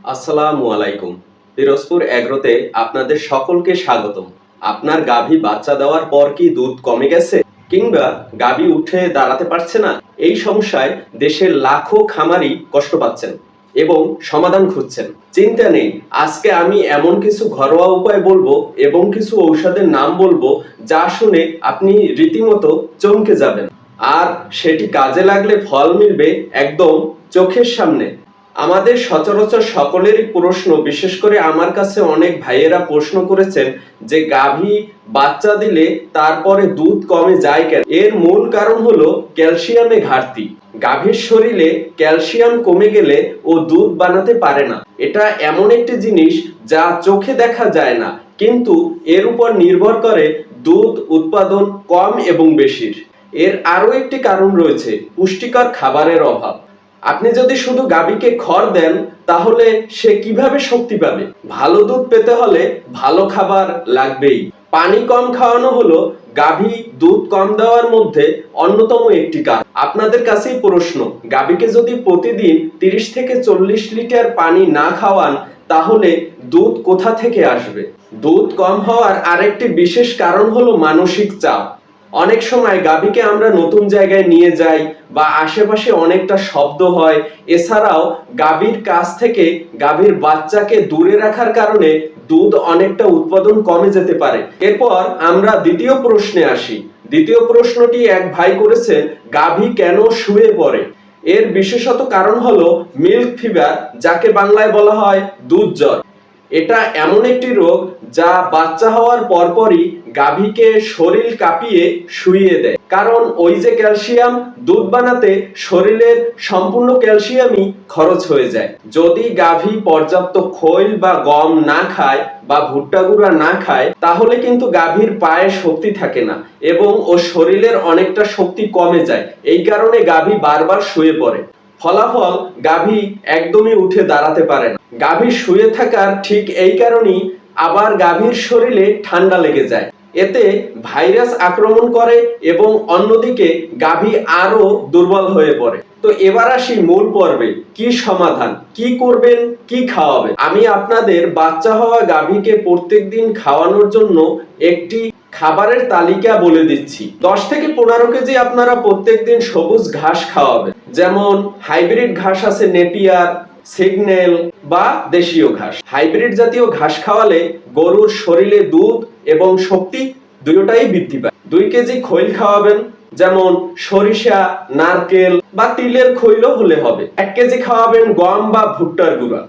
আসসালামু আলাইকুম। পিরোজপুর এগ্রোতে আপনাদের সকলকে স্বাগতম। আপনার গাভী বাচ্চা দেওয়ার পর কি দুধ কমে গেছে কিংবা গাভী উঠে দাঁড়াতে পারছে না? এই সমস্যায় দেশের লাখো খামারি কষ্ট পাচ্ছেন এবং সমাধান খুঁজছেন। চিন্তা নেই, আজকে আমি এমন কিছু ঘরোয়া উপায় বলবো এবং কিছু ঔষধের নাম বলবো যা শুনে আপনি রীতিমতো চমকে যাবেন, আর সেটি কাজে লাগলে ফল মিলবে একদম চোখের সামনে। আমাদের সচরাচর সকলেরই প্রশ্ন, বিশেষ করে আমার কাছে অনেক ভাইয়েরা প্রশ্ন করেছেন যে গাভী বাচ্চা দিলে তারপরে দুধ কমে যায় কেন? এর মূল কারণ হলো ক্যালসিয়ামে ঘাটতি। গাভীর শরীরে ক্যালসিয়াম কমে গেলে ও দুধ বানাতে পারে না। এটা এমন একটি জিনিস যা চোখে দেখা যায় না, কিন্তু এর উপর নির্ভর করে দুধ উৎপাদন কম এবং বেশির। এর আরো একটি কারণ রয়েছে, পুষ্টিকর খাবারের অভাব। আপনি যদি শুধু গাভীকে খড় দেন তাহলে সে কিভাবে শক্তি পাবে? ভালো দুধ পেতে হলে ভালো খাবার লাগবেই। পানি কম খাওয়ানো হলো গাভী দুধ কম দেওয়ার মধ্যে অন্যতম একটি কারণ। আপনাদের কাছেই প্রশ্ন, গাভীকে যদি প্রতিদিন 30 থেকে 40 লিটার পানি না খাওয়ান তাহলে দুধ কোথা থেকে আসবে? দুধ কম হওয়ার আরেকটি বিশেষ কারণ হলো মানসিক চাপ। অনেক সময় গাভীকে আমরা নতুন জায়গায় নিয়ে যাই বা আশেপাশে অনেকটা শব্দ হয়। এছাড়াও গাভীর কাছ থেকে গাভীর বাচ্চাকে দূরে রাখার কারণে দুধ অনেকটা উৎপাদন কমে যেতে পারে। এরপর আমরা দ্বিতীয় প্রশ্নে আসি। দ্বিতীয় প্রশ্নটি এক ভাই করেছে, গাভী কেন শুয়ে পড়ে? এর বিশেষত কারণ হলো মিল্ক ফিভার, যাকে বাংলায় বলা হয় দুধ জ্বর। এটা এমন একটি রোগ যা বাচ্চা হওয়ার পরপরই গাভীকে শরীর কাঁপিয়ে শুইয়ে দেয়। কারণ ওই যে ক্যালসিয়াম, দুধ বানাতে শরীরের সম্পূর্ণ ক্যালসিয়ামই খরচ হয়ে যায়। যদি গাভী পর্যাপ্ত খৈল বা গম না খায় বা ভুট্টা গুঁড়া না খায় তাহলে কিন্তু গাভীর পায়ে শক্তি থাকে না এবং ওর শরীরের অনেকটা শক্তি কমে যায়। এই কারণে গাভী বারবার শুয়ে পড়ে। ফলাফল, গাভী একদমই উঠে দাঁড়াতে পারে না। গাভী শুয়ে থাকার ঠিক এই কারণেই আবার গাভীর শরীরে ঠান্ডা লেগে যায়। এতে ভাইরাস আক্রমণ করে এবং অন্যদিকে গাভী আরো দুর্বল হয়ে পড়ে। তো এবার আসি মূল পর্বে। কি সমাধান, কি করবেন, কি খাওয়াবেন? আমি আপনাদের বাচ্চা হওয়া গাভীকে প্রত্যেকদিন খাওয়ানোর জন্য একটি খাবারের তালিকা বলে দিচ্ছি। 10 থেকে 15 কেজি আপনারা প্রত্যেকদিন সবুজ ঘাস খাওয়াবেন। যেমন হাইব্রিড ঘাস আছে, নেপিয়ার, সিগন্যাল বা দেশীয় ঘাস। হাইব্রিড জাতীয় ঘাস খাওয়ালে গরুর শরীরে দুধ এবং শক্তি দুটোটাই বৃদ্ধি পায়। 2 কেজি খৈল খাওয়াবেন, যেমন সরিষা, নারকেল বা তিলের খৈল হলে হবে। 1 কেজি খাওয়াবেন গম বা ভুট্টার গুঁড়া।